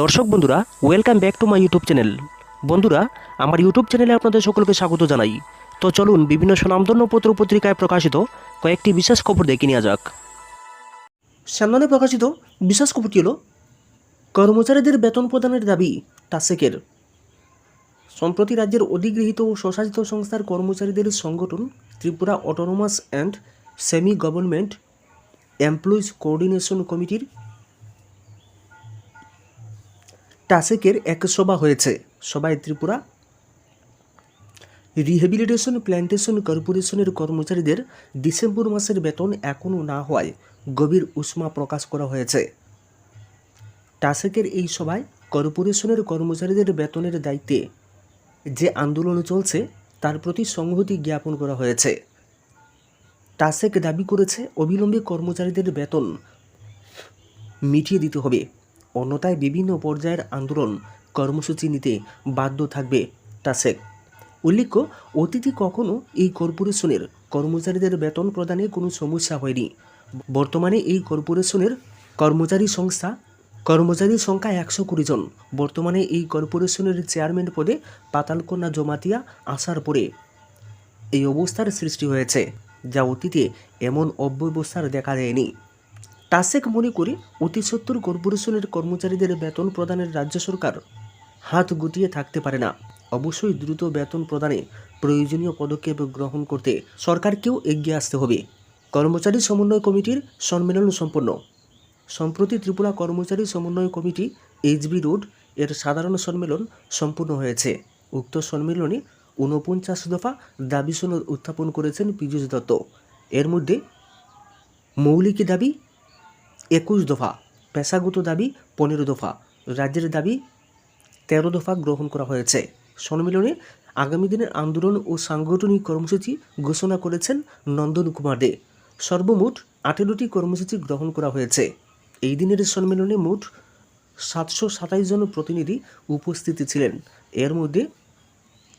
দর্শক বন্ধুরা, welcome back to my YouTube channel. বন্ধুরা, আমার ইউটিউব চ্যানেলে আপনাদের সকলকে স্বাগত জানাই। তো চলুন বিভিন্ন স্বনামধন্য পত্র পত্রিকায় প্রকাশিত কয়েকটি বিশেষ খবর দেখে নেওয়া যাক। সামনে প্রকাশিত বিশেষ খবরটি হল কর্মচারীদের বেতন প্রদানের দাবি টাসেকের। সম্প্রতি রাজ্যের অধিগৃহীত ও স্বশাসিত সংস্থার কর্মচারীদের সংগঠন Tripura autonomous and semi government employees coordination কমিটির টাসেকের এক সভা হয়েছে। সভায় ত্রিপুরা রিহ্যাবিলিটেশন প্ল্যান্টেশন কর্পোরেশনের কর্মচারীদের ডিসেম্বর মাসের বেতন এখনও না হওয়ায় গভীর উষ্মা প্রকাশ করা হয়েছে। টাসেকের এই সভায় কর্পোরেশনের কর্মচারীদের বেতনের দায়িত্বে যে আন্দোলন চলছে তার প্রতি সংহতি জ্ঞাপন করা হয়েছে। টাসেক দাবি করেছে অবিলম্বে কর্মচারীদের বেতন মিটিয়ে দিতে হবে, অন্যথায় বিভিন্ন পর্যায়ের আন্দোলন কর্মসূচি নিতে বাধ্য থাকবে টাসেক। উল্লেখ্য, অতীতে কখনো এই কর্পোরেশনের কর্মচারীদের বেতন প্রদানে কোনো সমস্যা হয়নি। বর্তমানে এই কর্পোরেশনের কর্মচারী সংখ্যা 120 জন। বর্তমানে এই কর্পোরেশনের চেয়ারম্যান পদে পাতালকন্যা জমাতিয়া আসার পরে এই অবস্থার সৃষ্টি হয়েছে, যা অতীতে এমন অব্যবস্থার দেখা দেয়নি। টাসেক মনে করে অতি সত্বর কর্পোরেশনের কর্মচারীদের বেতন প্রদানের রাজ্য সরকার হাত গুটিয়ে থাকতে পারে না। অবশ্যই দ্রুত বেতন প্রদানে প্রয়োজনীয় পদক্ষেপ গ্রহণ করতে সরকারকেও এগিয়ে আসতে হবে। কর্মচারী সমন্বয় কমিটির সম্মেলন সম্পন্ন। সম্প্রতি ত্রিপুরা কর্মচারী সমন্বয় কমিটি এইচবি রোড এর সাধারণ সম্মেলন সম্পূর্ণ হয়েছে। উক্ত সম্মেলনে 49 দফা দাবি সনদ উত্থাপন করেছেন পীযূষ দত্ত। এর মধ্যে মৌলিক দাবি 21 দফা, পেশাগত দাবি 15 দফা, রাজ্যের দাবি 13 দফা গ্রহণ করা হয়েছে। সম্মেলনে আগামী দিনের আন্দোলন ও সাংগঠনিক কর্মসূচি ঘোষণা করেছেন নন্দন কুমার দে। সর্বমোট 18টি কর্মসূচি গ্রহণ করা হয়েছে। এই দিনের সম্মেলনে মোট 727 জন প্রতিনিধি উপস্থিত ছিলেন। এর মধ্যে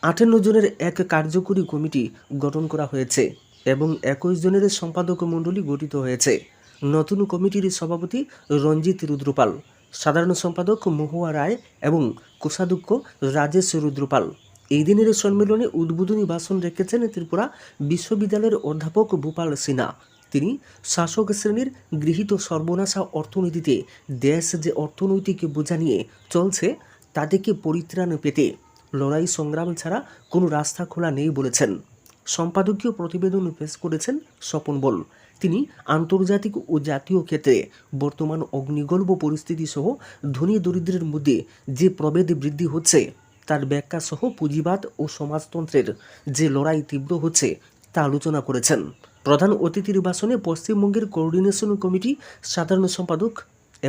58 জনের এক কার্যকরী কমিটি গঠন করা হয়েছে এবং 21 জনের সম্পাদক মণ্ডলী গঠিত হয়েছে। নতুন কমিটির সভাপতি রঞ্জিত রুদ্রপাল, সাধারণ সম্পাদক মহুয়া রায় এবং কোষাধ্যক্ষ রাজেশ রুদ্রপাল। এই দিনের সম্মেলনে উদ্বোধনী ভাষণ রেখেছেন ত্রিপুরা বিশ্ববিদ্যালয়ের অধ্যাপক ভূপাল সিনহা। তিনি শাসক শ্রেণীর গৃহীত সর্বনাশা অর্থনীতিতে দেশ যে অর্থনৈতিক বোঝা নিয়ে চলছে তা থেকে পরিত্রাণ পেতে লড়াই সংগ্রাম ছাড়া কোনো রাস্তা খোলা নেই বলেছেন। সম্পাদকীয় প্রতিবেদন পেশ করেছেন স্বপন বল। তিনি আন্তর্জাতিক ও জাতীয় ক্ষেত্রে বর্তমান অগ্নিগর্ভ পরিস্থিতি সহ ধনী দরিদ্রের মধ্যে যে প্রভেদ বৃদ্ধি হচ্ছে তার ব্যাখ্যা সহ পুঁজিবাদ ও সমাজতন্ত্রের যে লড়াই তীব্র হচ্ছে তা আলোচনা করেছেন। প্রধান অতিথির ভাষণে পশ্চিমবঙ্গের কোঅর্ডিনেশন কমিটি সাধারণ সম্পাদক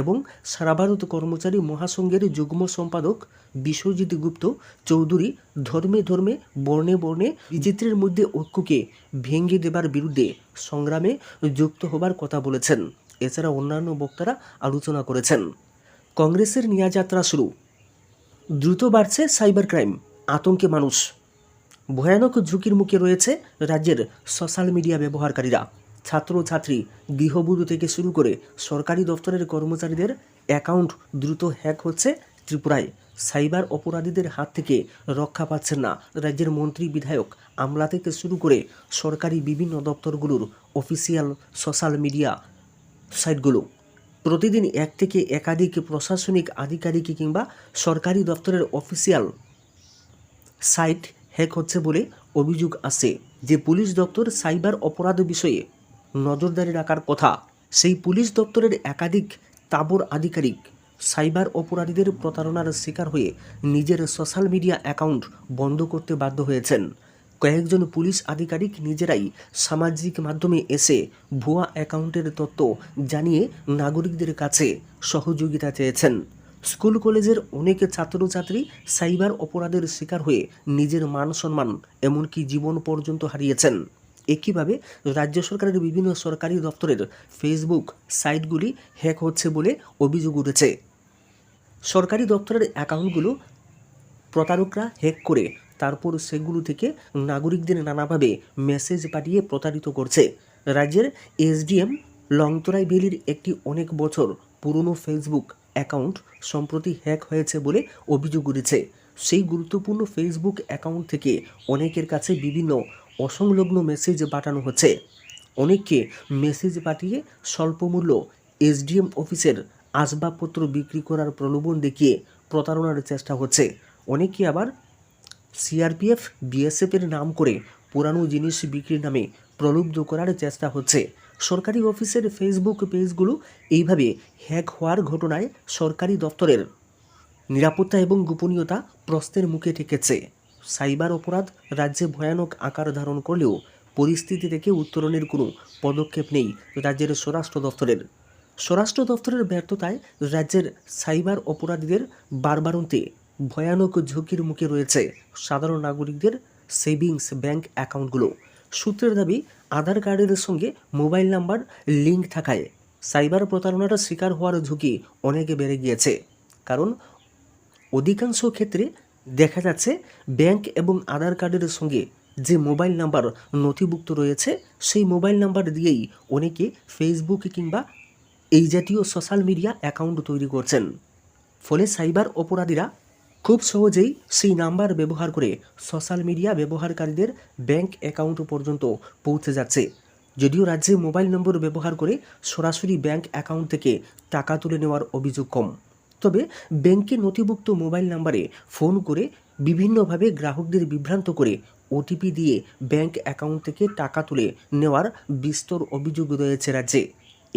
এবং সারা ভারত কর্মচারী মহাসংঘের যুগ্ম সম্পাদক বিশ্বজিৎ গুপ্ত চৌধুরী ধর্মে ধর্মে বর্ণে বর্ণে বিচিত্রের মধ্যে ঐক্যকে ভেঙে দেবার বিরুদ্ধে সংগ্রামে যুক্ত হবার কথা বলেছেন। এছাড়া অন্যান্য বক্তারা আলোচনা করেছেন। কংগ্রেসের নিয়াযাত্রা শুরু। দ্রুত বাড়ছে সাইবার ক্রাইম, আতঙ্কে মানুষ। ভয়ানক ঝুঁকির মুখে রয়েছে রাজ্যের সোশ্যাল মিডিয়া ব্যবহারকারীরা। ছাত্রছাত্রী, গৃহবধূ থেকে শুরু করে সরকারি দপ্তরের কর্মচারীদের অ্যাকাউন্ট দ্রুত হ্যাক হচ্ছে ত্রিপুরায়। সাইবার অপরাধীদের হাত থেকে রক্ষা পাচ্ছেন না রাজ্যের মন্ত্রী, বিধায়ক, আমলা থেকে শুরু করে সরকারি বিভিন্ন দপ্তরগুলোর অফিসিয়াল সোশ্যাল মিডিয়া সাইটগুলো। প্রতিদিন এক থেকে একাধিক প্রশাসনিক আধিকারিক কিংবা সরকারি দপ্তরের অফিসিয়াল সাইট হ্যাক হচ্ছে বলে অভিযোগ আসে। যে পুলিশ দপ্তর সাইবার অপরাধ বিষয়ে নজরদারি রাখার কথা, সেই পুলিশ দপ্তরের একাধিক তাবর আধিকারিক সাইবার অপরাধীদের প্রতারণার শিকার হয়ে নিজের সোশ্যাল মিডিয়া অ্যাকাউন্ট বন্ধ করতে বাধ্য হয়েছেন। কয়েকজন পুলিশ আধিকারিক নিজেরাই সামাজিক মাধ্যমে এসে ভুয়া অ্যাকাউন্টের তথ্য জানিয়ে নাগরিকদের কাছে সহযোগিতা চেয়েছেন। স্কুল কলেজের অনেক ছাত্রছাত্রী সাইবার অপরাধের শিকার হয়ে নিজের মান সম্মান এমনকি জীবন পর্যন্ত হারিয়েছেন। একইভাবে রাজ্য সরকারের বিভিন্ন সরকারি দপ্তরের ফেসবুক সাইটগুলি হ্যাক হচ্ছে বলে অভিযোগ উঠেছে। সরকারি দপ্তরের অ্যাকাউন্টগুলো প্রতারকরা হ্যাক করে তারপর সেগুলো থেকে নাগরিকদের নানাভাবে মেসেজ পাঠিয়ে প্রতারিত করছে। রাজ্যের এসডিএম লংতরাই ভ্যালির একটি অনেক বছর পুরনো ফেসবুক অ্যাকাউন্ট সম্প্রতি হ্যাক হয়েছে বলে অভিযোগ উঠেছে। সেই গুরুত্বপূর্ণ ফেসবুক অ্যাকাউন্ট থেকে অনেকের কাছে বিভিন্ন অসংলগ্ন মেসেজ পাঠানো হচ্ছে। অনেককে মেসেজ পাঠিয়ে স্বল্পমূল্য এসডিএম অফিসের আসবাবপত্র বিক্রি করার প্রলোভন দেখিয়ে প্রতারণার চেষ্টা হচ্ছে। অনেকে আবার সিআরপিএফ বিএসএফের নাম করে পুরানো জিনিস বিক্রির নামে প্রলুব্ধ করার চেষ্টা হচ্ছে। সরকারি অফিসের ফেসবুক পেজগুলো এইভাবে হ্যাক হওয়ার ঘটনায় সরকারি দপ্তরের নিরাপত্তা এবং গোপনীয়তা প্রশ্নের মুখে ঠেকেছে। সাইবার অপরাধ রাজ্যে ভয়ানক আকার ধারণ করলেও পরিস্থিতি থেকে উত্তরণের কোনো পদক্ষেপ নেই রাজ্যের স্বরাষ্ট্র দপ্তরের ব্যর্থতায় রাজ্যের সাইবার অপরাধীদের বারবারন্তে ভয়ানক ঝুঁকির মুখে রয়েছে সাধারণ নাগরিকদের সেভিংস ব্যাংক অ্যাকাউন্টগুলো। সূত্রের দাবি, আধার কার্ডের সঙ্গে মোবাইল নাম্বার লিঙ্ক থাকায় সাইবার প্রতারণার শিকার হওয়ার ঝুঁকি অনেক বেড়ে গিয়েছে। কারণ অধিকাংশ ক্ষেত্রে দেখা যাচ্ছে ব্যাংক এবং আধার কার্ডের সঙ্গে যে মোবাইল নাম্বার নথিভুক্ত রয়েছে সেই মোবাইল নাম্বার দিয়েই অনেকে ফেসবুক কিংবা এই জাতীয় সোশ্যাল মিডিয়া অ্যাকাউন্ট তৈরি করছেন। ফলে সাইবার অপরাধীরা খুব সহজেই সেই নাম্বার ব্যবহার করে সোশ্যাল মিডিয়া ব্যবহারকারীদের ব্যাংক অ্যাকাউন্ট পর্যন্ত পৌঁছে যাচ্ছে। যদিও রাজ্যে মোবাইল নম্বর ব্যবহার করে সরাসরি ব্যাংক অ্যাকাউন্ট থেকে টাকা তুলে নেওয়ার অভিযোগ কম, তবে ব্যাংকে নথিভুক্ত মোবাইল নাম্বারে ফোন করে বিভিন্নভাবে গ্রাহকদের বিভ্রান্ত করে ওটিপি দিয়ে ব্যাংক অ্যাকাউন্ট থেকে টাকা তুলে নেওয়ার বিস্তর অভিযোগ রয়েছে রাজ্যে।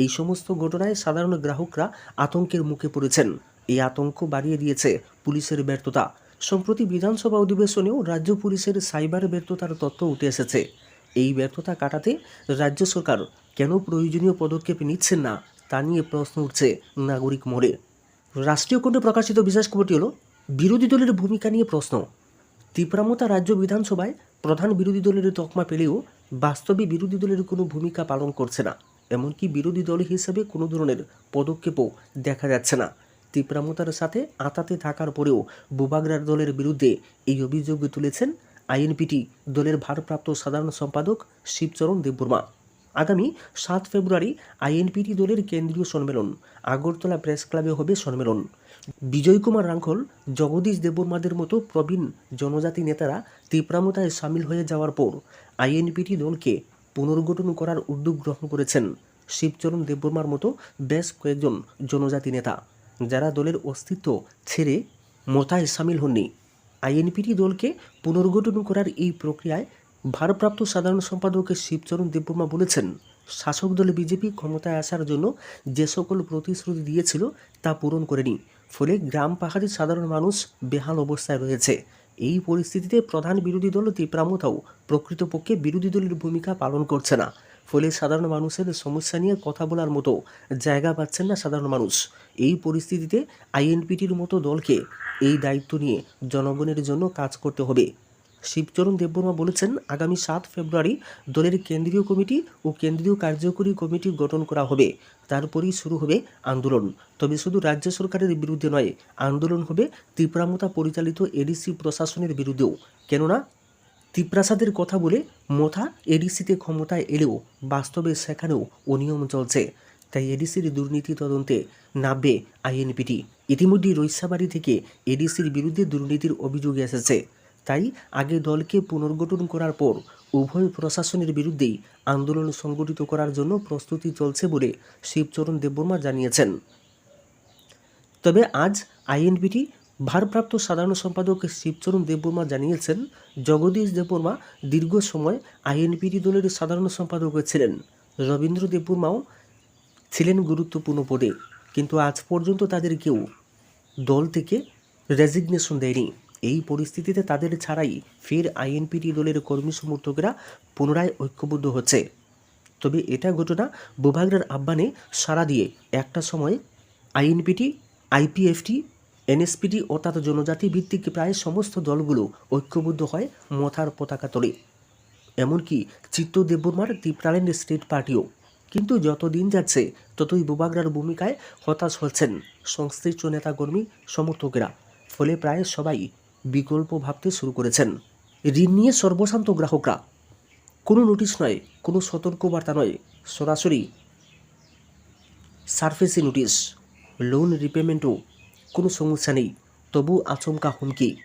এই সমস্ত ঘটনায় সাধারণ গ্রাহকরা আতঙ্কের মুখে পড়েছেন। এই আতঙ্ক বাড়িয়ে দিয়েছে পুলিশের ব্যর্থতা। সম্প্রতি বিধানসভা অধিবেশনেও রাজ্য পুলিশের সাইবার ব্যর্থতার তথ্য উঠে এসেছে। এই ব্যর্থতা কাটাতে রাজ্য সরকার কেন প্রয়োজনীয় পদক্ষেপ নিচ্ছেন না তা নিয়ে প্রশ্ন উঠছে নাগরিক মহলে। রাষ্ট্রীয় কণ্ঠে প্রকাশিত বিশেষ খবরটি হলো বিরোধী দলের ভূমিকা নিয়ে প্রশ্ন। তীব্রামতা রাজ্য বিধানসভায় প্রধান বিরোধী দলের তকমা পেলেও বাস্তবে বিরোধী দলের কোনো ভূমিকা পালন করছে না, এমনকি বিরোধী দল হিসেবে কোনো ধরনের পদক্ষেপও দেখা যাচ্ছে না। তীব্রামতার সাথে আঁতাতে থাকার পরেও বুবাগরার দলের বিরুদ্ধে এই অভিযোগ তুলেছেন আইএনপিটি দলের ভারপ্রাপ্ত সাধারণ সম্পাদক শিবচরণ দেববর্মা। আগামী 7 ফেব্রুয়ারি আইএনপিটি দলের কেন্দ্রীয় সম্মেলন আগরতলা প্রেস ক্লাবে হবে সম্মেলন। বিজয় কুমার রাঙ্খল, জগদীশ দেববর্মাদের মতো প্রবীণ জনজাতি নেতারা তীব্রামতায় সামিল হয়ে যাওয়ার পর আইএনপিটি দলকে পুনর্গঠন করার উদ্যোগ গ্রহণ করেছেন শিবচরণ দেববর্মার মতো বেশ কয়েকজন জনজাতি নেতা, যারা দলের অস্তিত্ব ছেড়ে মতায় সামিল হননি। আইএনপিটি দলকে পুনর্গঠন করার এই প্রক্রিয়ায় ভারপ্রাপ্ত সাধারণ সম্পাদক শিবচরণ দেববর্মা বলেছেন, শাসক দল বিজেপি ক্ষমতায় আসার জন্য যে সকল প্রতিশ্রুতি দিয়েছিল তা পূরণ করেনি। ফলে গ্রাম পাহাড়ি সাধারণ মানুষ বেহাল অবস্থায় রয়েছে। এই পরিস্থিতিতে প্রধান বিরোধী দল তীব্রামতাও প্রকৃতপক্ষে বিরোধী দলের ভূমিকা পালন করছে না। ফলে সাধারণ মানুষের সমস্যা নিয়ে কথা বলার মতো জায়গা পাচ্ছেন না সাধারণ মানুষ। এই পরিস্থিতিতে আইএনপিটির মতো দলকে এই দায়িত্ব নিয়ে জনগণের জন্য কাজ করতে হবে। শিবচরণ দেববর্মা বলেছেন, আগামী 7 ফেব্রুয়ারি দলের কেন্দ্রীয় কমিটি ও কেন্দ্রীয় কার্যকরী কমিটি গঠন করা হবে। তারপরেই শুরু হবে আন্দোলন। তবে শুধু রাজ্য সরকারের বিরুদ্ধে নয়, আন্দোলন হবে তীব্রামতা পরিচালিত এডিসি প্রশাসনের বিরুদ্ধেও। কেননা তীব্রাসাদের কথা বলে মথা এডিসিতে ক্ষমতায় এলেও বাস্তবে সেখানেও অনিয়ম চলছে। তাই এডিসির দুর্নীতি তদন্তে নামবে আইএনপিটি। ইতিমধ্যেই রইসাবাড়ি থেকে এডিসির বিরুদ্ধে দুর্নীতির অভিযোগ এসেছে। তাই আগে দলকে পুনর্গঠন করার পর উভয় প্রশাসনের বিরুদ্ধেই আন্দোলন সংগঠিত করার জন্য প্রস্তুতি চলছে বলে শিবচরণ দেববর্মা জানিয়েছেন। তবে আজ আইএনপিটি ভারপ্রাপ্ত সাধারণ সম্পাদক শিবচরণ দেববর্মা জানিয়েছেন, জগদীশ দেববর্মা দীর্ঘ সময় আইএনপিটি দলের সাধারণ সম্পাদক ছিলেন। রবীন্দ্র দেববর্মাও ছিলেন গুরুত্বপূর্ণ পদে, কিন্তু আজ পর্যন্ত তাদের কেউ দল থেকে রেজিগনেশন দেয়নি। এই পরিস্থিতিতে তাদের ছাড়াই ফের আইএনপিটি দলের কর্মী সমর্থকেরা পুনরায় ঐক্যবদ্ধ হচ্ছে। তবে এটা ঘটনা বুবাগরার আহ্বানে সাড়া দিয়ে একটা সময় আইএনপিটি, আইপিএফটি, এনএসপিটি অর্থাৎ জনজাতি ভিত্তিক প্রায় সমস্ত দলগুলো ঐক্যবদ্ধ হয় মথার পতাকা তলে। এমনকি চিত্ত দেববর্মার ত্রিপুরাল্যান্ড স্টেট পার্টিও। কিন্তু যত দিন যাচ্ছে ততই বুবাগরার ভূমিকায় হতাশ হচ্ছেন সংশ্লিষ্ট নেতাকর্মী সমর্থকেরা। ফলে প্রায় সবাই বিকল্প ভাবতে শুরু করেছেন। ঋণ নিয়ে সর্বশান্ত গ্রাহকরা, কোনো নোটিশ নয়, কোনো সতর্কবার্তা নয়, সরাসরি সারফেসি নোটিশ। লোন রিপেমেন্টও কোনো সমস্যা নেই, তবু আচমকা হুমকি।